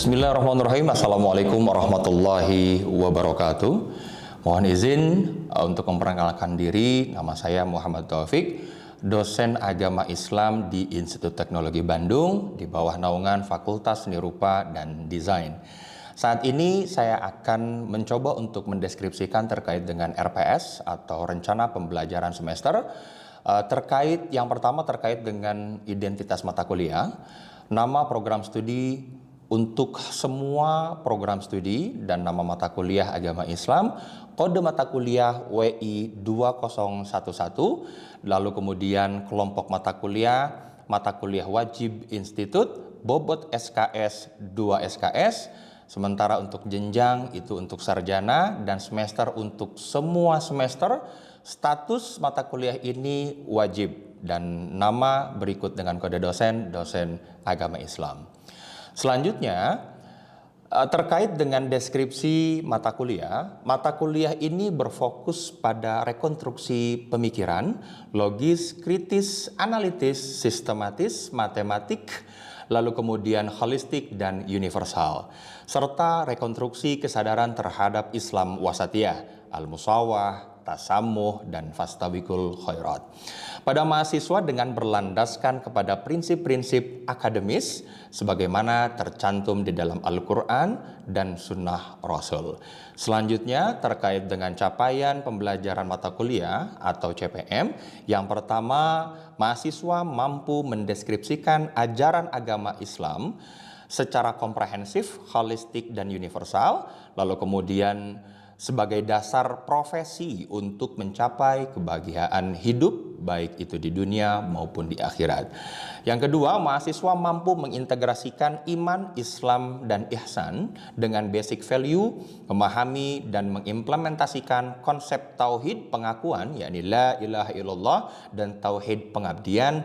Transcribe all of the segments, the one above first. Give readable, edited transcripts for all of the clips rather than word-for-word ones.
Bismillahirrahmanirrahim. Assalamualaikum warahmatullahi wabarakatuh. Mohon izin untuk memperkenalkan diri. Nama saya Muhammad Taufik, dosen agama Islam di Institut Teknologi Bandung di bawah naungan Fakultas Seni Rupa dan Desain. Saat ini saya akan mencoba untuk mendeskripsikan terkait dengan RPS atau Rencana Pembelajaran Semester. Yang pertama terkait dengan identitas mata kuliah, nama program studi untuk semua program studi dan nama mata kuliah agama Islam, kode mata kuliah WI 2011, lalu kemudian kelompok mata kuliah wajib institut, bobot SKS 2 SKS, sementara untuk jenjang itu untuk sarjana dan semester untuk semua semester, status mata kuliah ini wajib dan nama berikut dengan kode dosen agama Islam. Selanjutnya, terkait dengan deskripsi mata kuliah ini berfokus pada rekonstruksi pemikiran, logis, kritis, analitis, sistematis, matematik, lalu kemudian holistik dan universal, serta rekonstruksi kesadaran terhadap Islam wasatiyah, al-musawah, tasamuh, dan fastabiqul khairat. Pada mahasiswa dengan berlandaskan kepada prinsip-prinsip akademis sebagaimana tercantum di dalam Al-Quran dan Sunnah Rasul. Selanjutnya terkait dengan capaian pembelajaran mata kuliah atau CPM, yang pertama mahasiswa mampu mendeskripsikan ajaran agama Islam secara komprehensif, holistik, dan universal, lalu kemudian sebagai dasar profesi untuk mencapai kebahagiaan hidup, baik itu di dunia maupun di akhirat. Yang kedua, mahasiswa mampu mengintegrasikan iman, Islam, dan ihsan dengan basic value, memahami dan mengimplementasikan konsep tauhid pengakuan, yakni la ilaha illallah, dan tauhid pengabdian,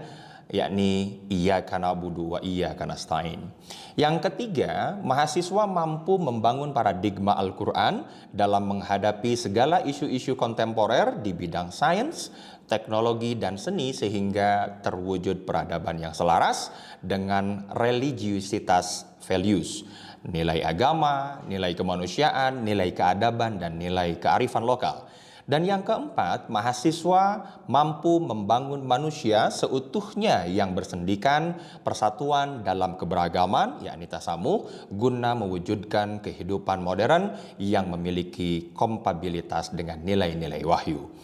yakni iyyaka na'budu wa iyyaka nasta'in. Yang ketiga, mahasiswa mampu membangun paradigma Al-Quran dalam menghadapi segala isu-isu kontemporer di bidang sains, teknologi, dan seni sehingga terwujud peradaban yang selaras dengan religiusitas values, nilai agama, nilai kemanusiaan, nilai keadaban, dan nilai kearifan lokal. Dan yang keempat, mahasiswa mampu membangun manusia seutuhnya yang bersendikan persatuan dalam keberagaman, yakni tasamuh, guna mewujudkan kehidupan modern yang memiliki kompatibilitas dengan nilai-nilai wahyu.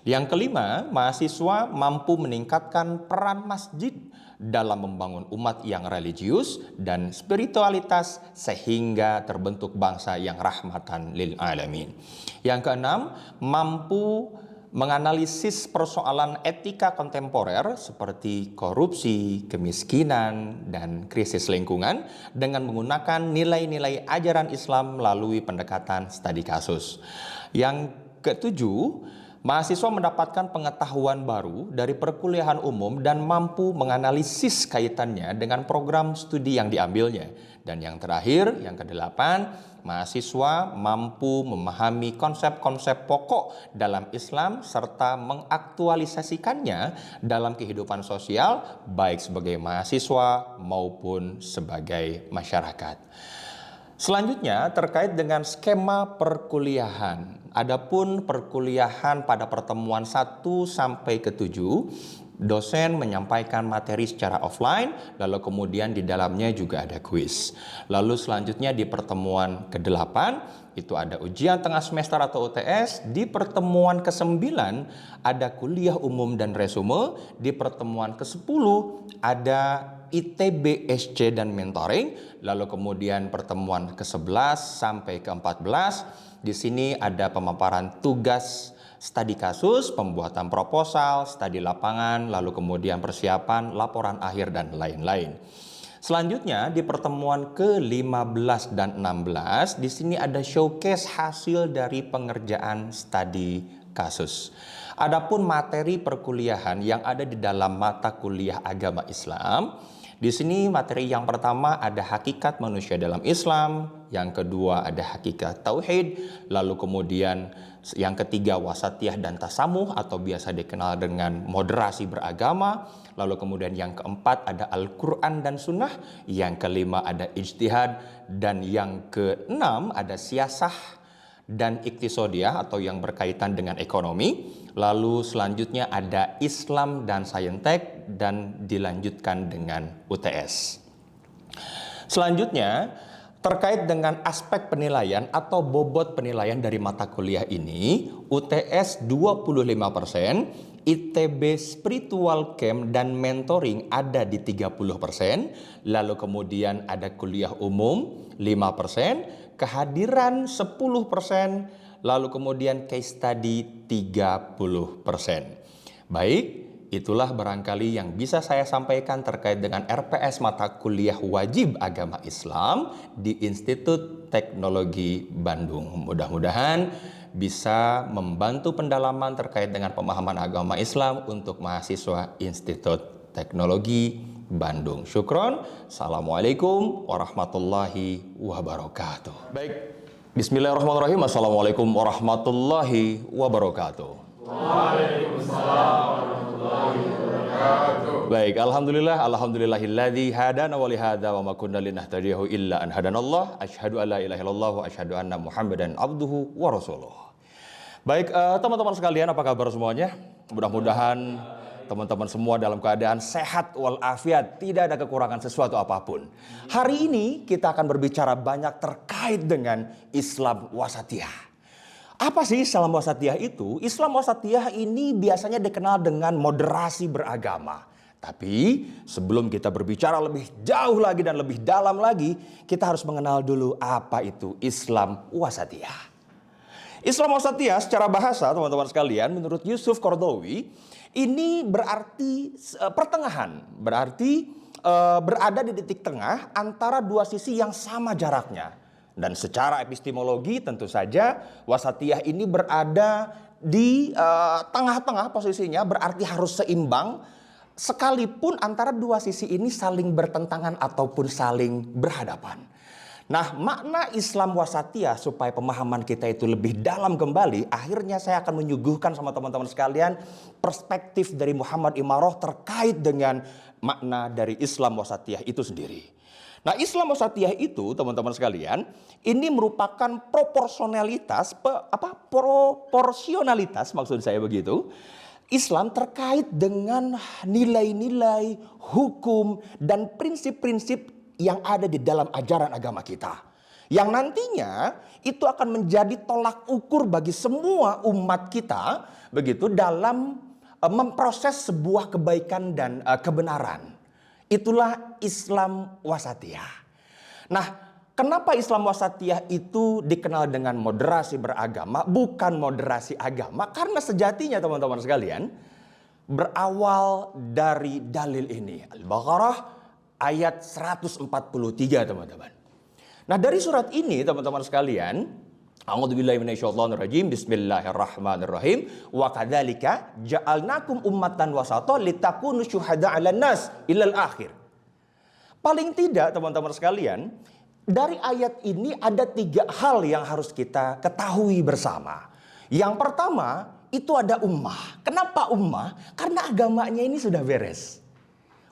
Yang kelima, mahasiswa mampu meningkatkan peran masjid dalam membangun umat yang religius dan spiritualitas sehingga terbentuk bangsa yang rahmatan lil alamin. Yang keenam, mampu menganalisis persoalan etika kontemporer seperti korupsi, kemiskinan, dan krisis lingkungan dengan menggunakan nilai-nilai ajaran Islam melalui pendekatan studi kasus. Yang ketujuh, mahasiswa mendapatkan pengetahuan baru dari perkuliahan umum dan mampu menganalisis kaitannya dengan program studi yang diambilnya. Dan yang terakhir, yang kedelapan, mahasiswa mampu memahami konsep-konsep pokok dalam Islam serta mengaktualisasikannya dalam kehidupan sosial, baik sebagai mahasiswa maupun sebagai masyarakat. Selanjutnya terkait dengan skema perkuliahan. Adapun perkuliahan pada pertemuan 1 sampai ke 7, dosen menyampaikan materi secara offline, lalu kemudian di dalamnya juga ada kuis. Lalu selanjutnya di pertemuan ke-8 itu ada ujian tengah semester atau UTS, di pertemuan ke-9 ada kuliah umum dan resume, di pertemuan ke-10 ada ITB SC dan mentoring, lalu kemudian pertemuan ke-11 sampai ke-14 di sini ada pemaparan tugas studi kasus, pembuatan proposal, studi lapangan, lalu kemudian persiapan, laporan akhir, dan lain-lain. Selanjutnya di pertemuan ke-15 dan 16 di sini ada showcase hasil dari pengerjaan studi kasus. Adapun materi perkuliahan yang ada di dalam mata kuliah agama Islam, di sini materi yang pertama ada hakikat manusia dalam Islam, yang kedua ada hakikat tauhid, lalu kemudian yang ketiga wasatiyah dan tasamuh atau biasa dikenal dengan moderasi beragama, lalu kemudian yang keempat ada Al-Quran dan Sunnah, yang kelima ada ijtihad, dan yang keenam ada siyasah dan iktisodiyah atau yang berkaitan dengan ekonomi. Lalu selanjutnya ada Islam dan Saintek, dan dilanjutkan dengan UTS. Selanjutnya terkait dengan aspek penilaian atau bobot penilaian dari mata kuliah ini, UTS 25%, ITB Spiritual Camp dan Mentoring ada di 30%, lalu kemudian ada kuliah umum 5%, kehadiran 10%, lalu kemudian case study 30%. Baik, itulah barangkali yang bisa saya sampaikan terkait dengan RPS mata kuliah wajib agama Islam di Institut Teknologi Bandung. Mudah-mudahan bisa membantu pendalaman terkait dengan pemahaman agama Islam untuk mahasiswa Institut Teknologi Bandung. Syukron. Assalamualaikum warahmatullahi wabarakatuh. Baik. Bismillahirrahmanirrahim. Assalamualaikum warahmatullahi wabarakatuh. Waalaikumsalam warahmatullahi wabarakatuh. Baik, alhamdulillahilladzi hadana wa lihadza wa ma kunna linahtadiya illa an hadanallah. Asyhadu an la ilaha illallah wa asyhadu anna Muhammadan abduhu wa rasuluh. Baik, teman-teman sekalian, apa kabar semuanya? Mudah-mudahan teman-teman semua dalam keadaan sehat walafiat, tidak ada kekurangan sesuatu apapun. Hari ini kita akan berbicara banyak terkait dengan Islam wasatiyah. Apa sih Islam wasatiyah itu? Islam wasatiyah ini biasanya dikenal dengan moderasi beragama. Tapi sebelum kita berbicara lebih jauh lagi dan lebih dalam lagi, kita harus mengenal dulu apa itu Islam wasatiyah. Islam wasatiyah secara bahasa, teman-teman sekalian, menurut Yusuf Qaradawi, ini berarti pertengahan, berarti berada di titik tengah antara dua sisi yang sama jaraknya. Dan secara epistemologi tentu saja wasatiyah ini berada di tengah-tengah posisinya, berarti harus seimbang sekalipun antara dua sisi ini saling bertentangan ataupun saling berhadapan. Nah, makna Islam wasatiyah supaya pemahaman kita itu lebih dalam kembali, akhirnya saya akan menyuguhkan sama teman-teman sekalian perspektif dari Muhammad Imaroh terkait dengan makna dari Islam wasatiyah itu sendiri. Nah, Islam wasatiyah itu, teman-teman sekalian, ini merupakan proporsionalitas maksud saya begitu. Islam terkait dengan nilai-nilai, hukum, dan prinsip-prinsip yang ada di dalam ajaran agama kita. Yang nantinya itu akan menjadi tolak ukur bagi semua umat kita begitu dalam memproses sebuah kebaikan dan kebenaran. Itulah Islam wasatiyah. Nah, kenapa Islam wasatiyah itu dikenal dengan moderasi beragama, bukan moderasi agama? Karena sejatinya teman-teman sekalian, berawal dari dalil ini. Al-Baqarah ayat 143, teman-teman. Nah, dari surat ini teman-teman sekalian, a'udzubillahi minasyaitonirrajim, bismillahirrahmanirrahim, wa kadzalika ja'alnakum ummatan wasatan litakunu syuhada 'alan nas ilal akhir. Paling tidak teman-teman sekalian, dari ayat ini ada 3 hal yang harus kita ketahui bersama. Yang pertama, itu ada ummah. Kenapa ummah? Karena agamanya ini sudah beres.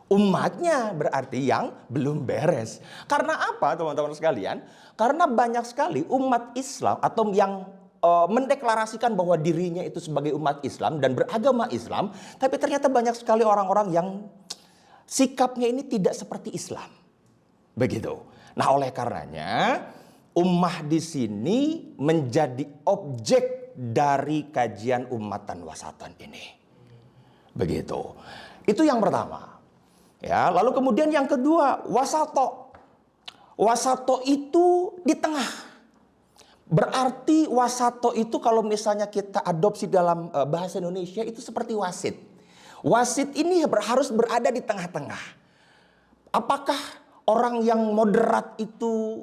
Umatnya berarti yang belum beres. Karena apa teman-teman sekalian? Karena banyak sekali umat Islam atau yang mendeklarasikan bahwa dirinya itu sebagai umat Islam dan beragama Islam. Tapi ternyata banyak sekali orang-orang yang sikapnya ini tidak seperti Islam. Begitu. Nah, oleh karenanya ummah di sini menjadi objek dari kajian umatan wasatan ini. Begitu. Itu yang pertama. Ya, lalu kemudian yang kedua, wasato. Wasato itu di tengah. Berarti wasato itu kalau misalnya kita adopsi dalam bahasa Indonesia itu seperti wasit. Wasit ini harus berada di tengah-tengah. Apakah orang yang moderat itu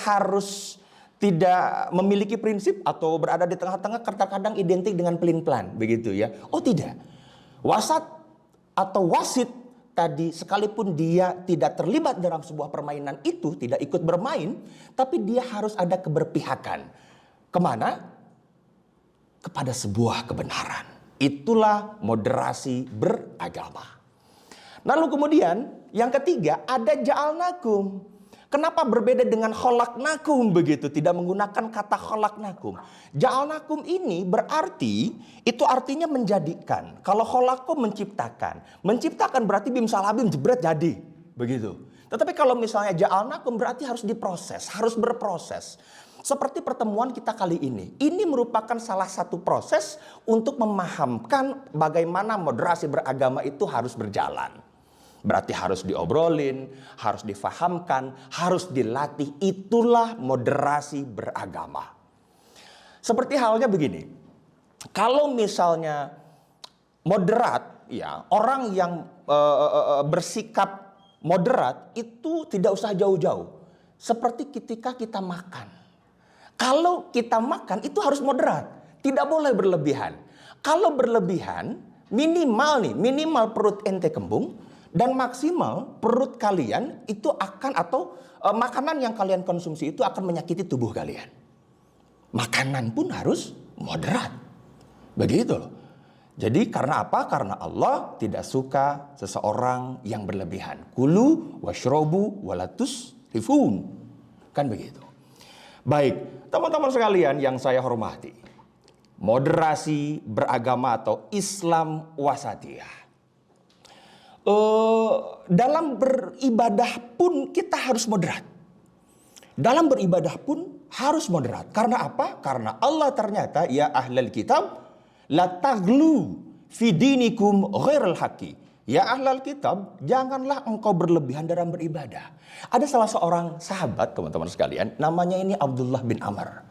harus tidak memiliki prinsip atau berada di tengah-tengah, kadang-kadang identik dengan pelin-pelan begitu ya? Oh tidak. Wasat atau wasit tadi sekalipun dia tidak terlibat dalam sebuah permainan itu, tidak ikut bermain, tapi dia harus ada keberpihakan. Kemana? Kepada sebuah kebenaran. Itulah moderasi beragama. Lalu kemudian yang ketiga ada ja'alnakum. Kenapa berbeda dengan khalaqnakum begitu? Tidak menggunakan kata khalaqnakum. Ja'alnakum ini berarti, itu artinya menjadikan. Kalau khalaqum menciptakan. Menciptakan berarti bim salabim jebret jadi. Begitu. Tetapi kalau misalnya ja'alnakum berarti harus diproses, harus berproses. Seperti pertemuan kita kali ini. Ini merupakan salah satu proses untuk memahamkan bagaimana moderasi beragama itu harus berjalan. Berarti harus diobrolin, harus difahamkan, harus dilatih. Itulah moderasi beragama. Seperti halnya begini. Kalau misalnya moderat, ya, orang yang bersikap moderat itu tidak usah jauh-jauh. Seperti ketika kita makan. Kalau kita makan itu harus moderat, tidak boleh berlebihan. Kalau berlebihan, minimal perut ente kembung dan maksimal perut kalian itu akan makanan yang kalian konsumsi itu akan menyakiti tubuh kalian. Makanan pun harus moderat. Begitu loh. Jadi karena apa? Karena Allah tidak suka seseorang yang berlebihan. Kulu washrobu walatus rifun. Kan begitu. Baik, teman-teman sekalian yang saya hormati. Moderasi beragama atau Islam wasatiyah. Dalam beribadah pun kita harus moderat. Dalam beribadah pun harus moderat. Karena apa? Karena Allah ternyata, ya ahlal kitab, la taghlu fi dinikum ghairal haqqi. Ya ahlal kitab, janganlah engkau berlebihan dalam beribadah. Ada salah seorang sahabat, teman-teman sekalian, namanya ini Abdullah bin Amr.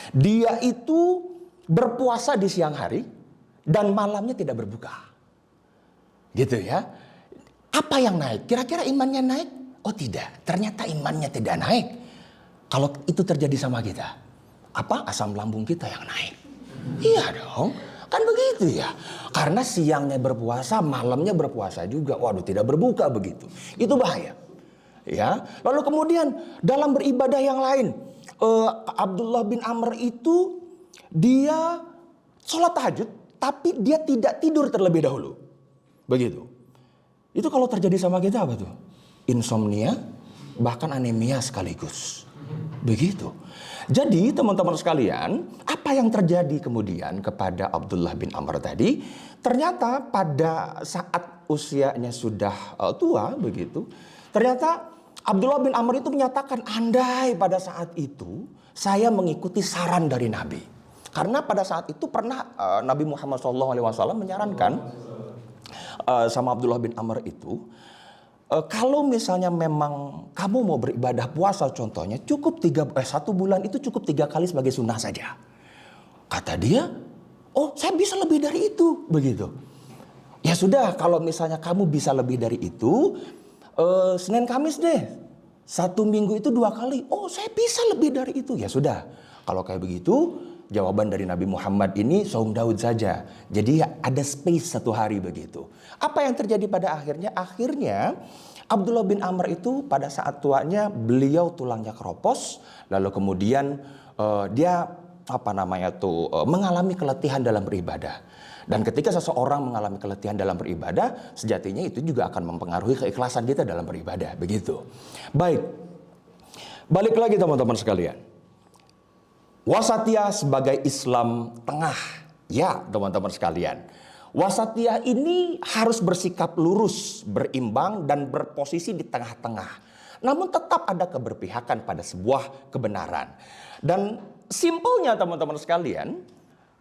Dia itu berpuasa di siang hari dan malamnya tidak berbuka. Gitu ya. Apa yang naik? Kira-kira imannya naik? Oh tidak, ternyata imannya tidak naik. Kalau itu terjadi sama kita, apa? Asam lambung kita yang naik. Iya dong. Kan begitu ya. Karena siangnya berpuasa, malamnya berpuasa juga. Waduh, tidak berbuka begitu. Itu bahaya. Ya. Lalu kemudian dalam beribadah yang lain, Abdullah bin Amr itu dia sholat tahajud, tapi dia tidak tidur terlebih dahulu. Begitu. Itu kalau terjadi sama kita apa tuh? Insomnia, bahkan anemia sekaligus. Begitu. Jadi teman-teman sekalian, apa yang terjadi kemudian kepada Abdullah bin Amr tadi? Ternyata pada saat usianya sudah tua begitu, ternyata Abdullah bin Amr itu menyatakan, andai pada saat itu saya mengikuti saran dari Nabi. Karena pada saat itu pernah Nabi Muhammad SAW menyarankan sama Abdullah bin Amr itu, kalau misalnya memang kamu mau beribadah puasa contohnya, cukup 1 bulan itu cukup 3 kali sebagai sunnah saja. Kata dia, oh saya bisa lebih dari itu. Begitu. Ya sudah, kalau misalnya kamu bisa lebih dari itu, Senin Kamis deh. 1 minggu itu 2 kali. Oh saya bisa lebih dari itu. Ya sudah, kalau kayak begitu, jawaban dari Nabi Muhammad ini saum Daud saja. Jadi ada space 1 hari begitu. Apa yang terjadi pada akhirnya? Akhirnya Abdullah bin Amr itu pada saat tuanya beliau tulangnya keropos. Lalu kemudian dia mengalami keletihan dalam beribadah. Dan ketika seseorang mengalami keletihan dalam beribadah, sejatinya itu juga akan mempengaruhi keikhlasan kita dalam beribadah. Begitu. Baik. Balik lagi teman-teman sekalian. Wasatiyah sebagai Islam tengah. Ya teman-teman sekalian. Wasatiyah ini harus bersikap lurus, berimbang dan berposisi di tengah-tengah. Namun tetap ada keberpihakan pada sebuah kebenaran. Dan simpelnya teman-teman sekalian,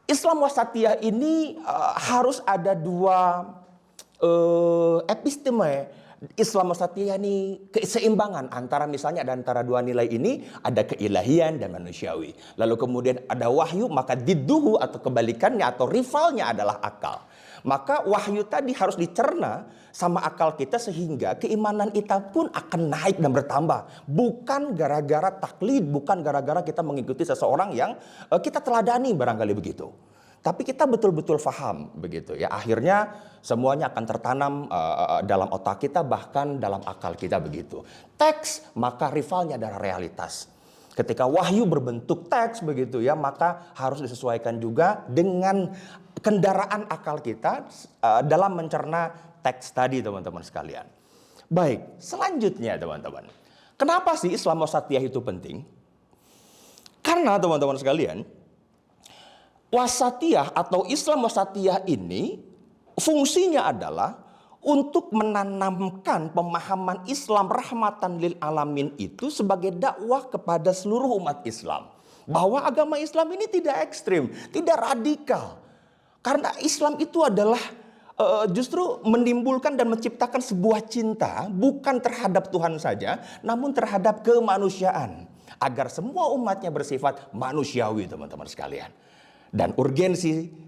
Islam wasatiyah ini harus ada 2 episteme. Islam wasatiyah ini keseimbangan antara misalnya antara 2 nilai ini, ada keilahian dan manusiawi. Lalu kemudian ada wahyu, maka didduhu atau kebalikannya atau rivalnya adalah akal. Maka wahyu tadi harus dicerna sama akal kita sehingga keimanan kita pun akan naik dan bertambah. Bukan gara-gara taklid, bukan gara-gara kita mengikuti seseorang yang kita teladani barangkali begitu. Tapi kita betul-betul paham begitu ya. Akhirnya semuanya akan tertanam dalam otak kita, bahkan dalam akal kita begitu. Teks maka rivalnya adalah realitas. Ketika wahyu berbentuk teks begitu ya, maka harus disesuaikan juga dengan kendaraan akal kita dalam mencerna teks tadi, teman-teman sekalian. Baik, selanjutnya teman-teman. Kenapa sih Islam wasatiyah itu penting? Karena teman-teman sekalian, wasatiyah atau Islam wasatiyah ini fungsinya adalah untuk menanamkan pemahaman Islam rahmatan lil alamin itu sebagai dakwah kepada seluruh umat Islam. Bahwa agama Islam ini tidak ekstrim, tidak radikal. Karena Islam itu adalah justru menimbulkan dan menciptakan sebuah cinta bukan terhadap Tuhan saja, namun terhadap kemanusiaan. Agar semua umatnya bersifat manusiawi, teman-teman sekalian. Dan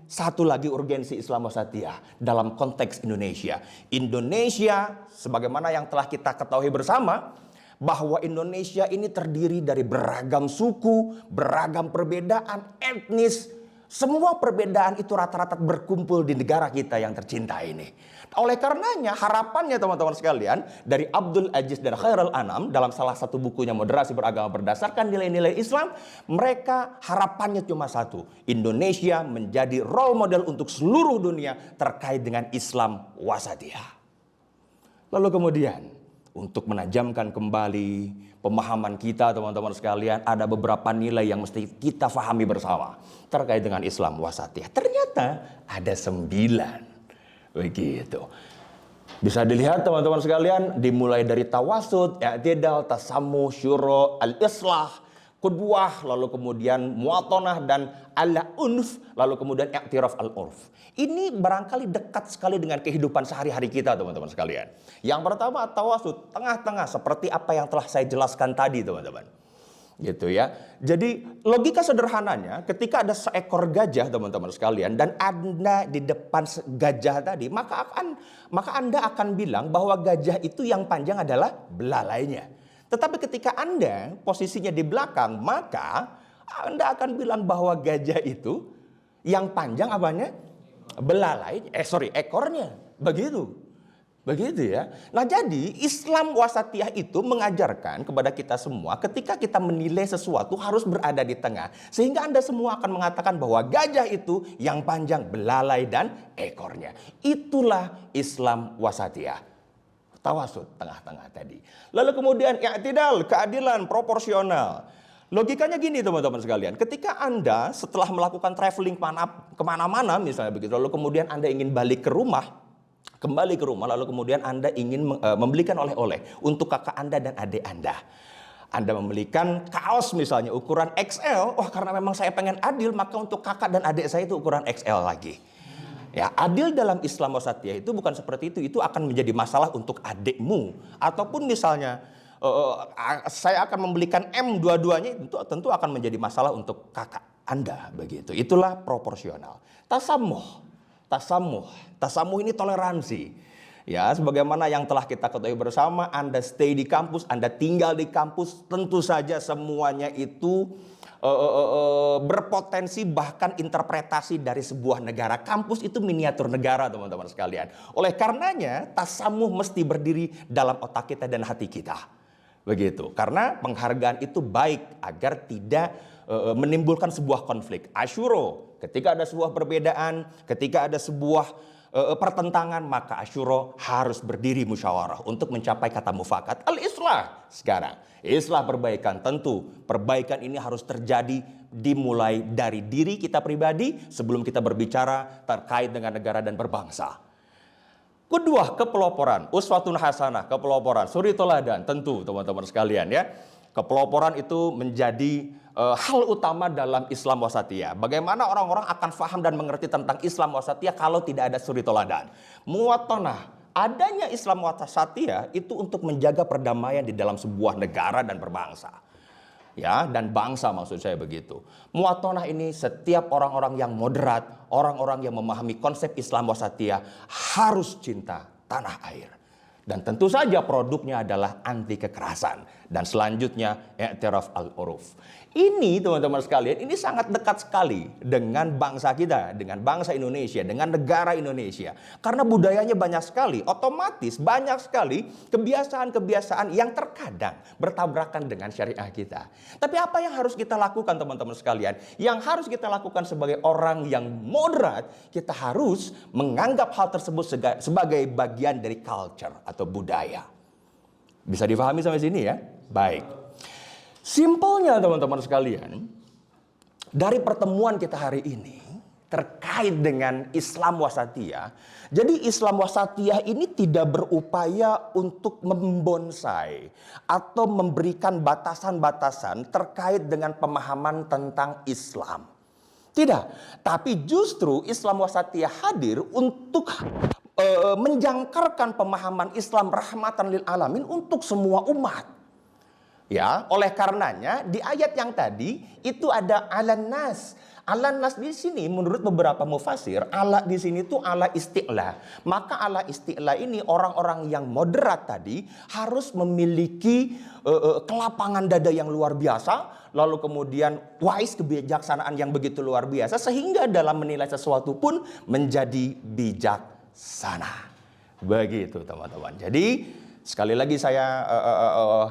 satu lagi urgensi Islam wasatiyah dalam konteks Indonesia. Indonesia, sebagaimana yang telah kita ketahui bersama, bahwa Indonesia ini terdiri dari beragam suku, beragam perbedaan etnis. Semua perbedaan itu rata-rata berkumpul di negara kita yang tercinta ini. Oleh karenanya harapannya teman-teman sekalian, dari Abdul Aziz dan Khairul Anam dalam salah satu bukunya Moderasi Beragama Berdasarkan Nilai-Nilai Islam, mereka harapannya cuma satu, Indonesia menjadi role model untuk seluruh dunia terkait dengan Islam wasatiyah. Lalu kemudian untuk menajamkan kembali pemahaman kita, teman-teman sekalian, ada beberapa nilai yang mesti kita fahami bersama terkait dengan Islam wasatiyah. Ternyata ada 9. Begitu. Bisa dilihat teman-teman sekalian, dimulai dari tawasud, i'tidal, tasammuh, syura, al-islah, qudwah, lalu kemudian muatonah dan al-unf, lalu kemudian i'tiraf al-urf. Ini barangkali dekat sekali dengan kehidupan sehari-hari kita, teman-teman sekalian. Yang pertama tawasud, tengah-tengah, seperti apa yang telah saya jelaskan tadi, teman-teman. Gitu ya. Jadi logika sederhananya, ketika ada seekor gajah, teman-teman sekalian, dan Anda di depan gajah tadi, maka Anda akan bilang bahwa gajah itu yang panjang adalah belalainya. Tetapi ketika Anda posisinya di belakang, maka Anda akan bilang bahwa gajah itu yang panjang apanya? Ekornya. Begitu ya. Nah, jadi Islam wasatiyah itu mengajarkan kepada kita semua ketika kita menilai sesuatu harus berada di tengah. Sehingga Anda semua akan mengatakan bahwa gajah itu yang panjang belalai dan ekornya. Itulah Islam wasatiyah. Tawasud, tengah-tengah tadi. Lalu kemudian i'tidal, keadilan, proporsional. Logikanya gini teman-teman sekalian, ketika Anda setelah melakukan traveling kemana-mana misalnya begitu, lalu kemudian Anda ingin kembali ke rumah, lalu kemudian Anda ingin membelikan oleh-oleh untuk kakak Anda dan adik Anda. Anda membelikan kaos misalnya ukuran XL, karena memang saya pengen adil, maka untuk kakak dan adik saya itu ukuran XL lagi. Ya, adil dalam Islam wasatiyah itu bukan seperti itu akan menjadi masalah untuk adikmu. Ataupun misalnya saya akan membelikan M dua-duanya, itu tentu akan menjadi masalah untuk kakak Anda begitu. Itulah proporsional. Tasamuh ini toleransi. Ya, sebagaimana yang telah kita ketahui bersama, Anda stay di kampus, Anda tinggal di kampus, tentu saja semuanya itu berpotensi bahkan interpretasi dari sebuah negara. Kampus itu miniatur negara, teman-teman sekalian. Oleh karenanya, tasamuh mesti berdiri dalam otak kita dan hati kita. Begitu. Karena penghargaan itu baik agar tidak menimbulkan sebuah konflik. Asyuro, ketika ada sebuah perbedaan, ketika ada sebuah pertentangan, maka asyuro harus berdiri musyawarah untuk mencapai kata mufakat. Al-islah sekarang. Islah perbaikan, tentu perbaikan ini harus terjadi dimulai dari diri kita pribadi sebelum kita berbicara terkait dengan negara dan berbangsa. Kedua, kepeloporan, uswatun hasanah, kepeloporan, suri teladan, tentu teman-teman sekalian ya. Kepeloporan itu menjadi hal utama dalam Islam wasatiyah. Bagaimana orang-orang akan faham dan mengerti tentang Islam wasatiyah kalau tidak ada suri teladan? Muwatonah, adanya Islam wasatiyah itu untuk menjaga perdamaian di dalam sebuah negara dan berbangsa. Ya, dan bangsa maksud saya begitu. Muwatonah ini setiap orang-orang yang moderat, orang-orang yang memahami konsep Islam wasatiyah harus cinta tanah air. Dan tentu saja produknya adalah anti kekerasan. Dan selanjutnya i'tiraf al-uruf. Ini teman-teman sekalian, ini sangat dekat sekali dengan bangsa kita, dengan bangsa Indonesia, dengan negara Indonesia. Karena budayanya banyak sekali, otomatis banyak sekali kebiasaan-kebiasaan yang terkadang bertabrakan dengan syariah kita. Tapi apa yang harus kita lakukan teman-teman sekalian? Yang harus kita lakukan sebagai orang yang moderat, kita harus menganggap hal tersebut sebagai bagian dari culture atau budaya. Bisa difahami sampai sini ya? Baik. Simpelnya teman-teman sekalian, dari pertemuan kita hari ini terkait dengan Islam wasatiyah. Jadi Islam wasatiyah ini tidak berupaya untuk membonsai atau memberikan batasan-batasan terkait dengan pemahaman tentang Islam. Tidak, tapi justru Islam wasatiyah hadir untuk menjangkarkan pemahaman Islam rahmatan lil alamin untuk semua umat. Ya, oleh karenanya di ayat yang tadi itu ada alan nas. Alan nas di sini menurut beberapa mufasir, ala di sini itu ala isti'la. Maka ala isti'la ini orang-orang yang moderat tadi harus memiliki kelapangan dada yang luar biasa, lalu kemudian wise, kebijaksanaan yang begitu luar biasa sehingga dalam menilai sesuatu pun menjadi bijaksana. Begitu teman-teman. Jadi sekali lagi saya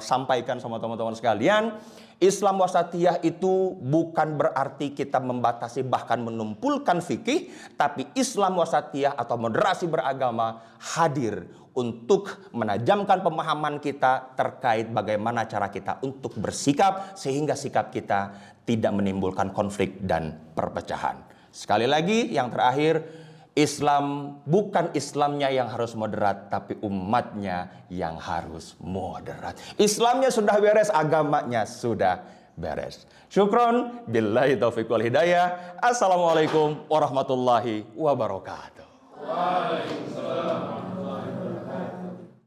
sampaikan sama teman-teman sekalian, Islam wasatiyah itu bukan berarti kita membatasi bahkan menumpulkan fikih, tapi Islam wasatiyah atau moderasi beragama hadir untuk menajamkan pemahaman kita terkait bagaimana cara kita untuk bersikap sehingga sikap kita tidak menimbulkan konflik dan perpecahan. Sekali lagi yang terakhir, Islam bukan Islamnya yang harus moderat, tapi umatnya yang harus moderat. Islamnya sudah beres, agamanya sudah beres. Syukron, billahi taufiq wal hidayah. Assalamualaikum warahmatullahi wabarakatuh. Waalaikumsalam.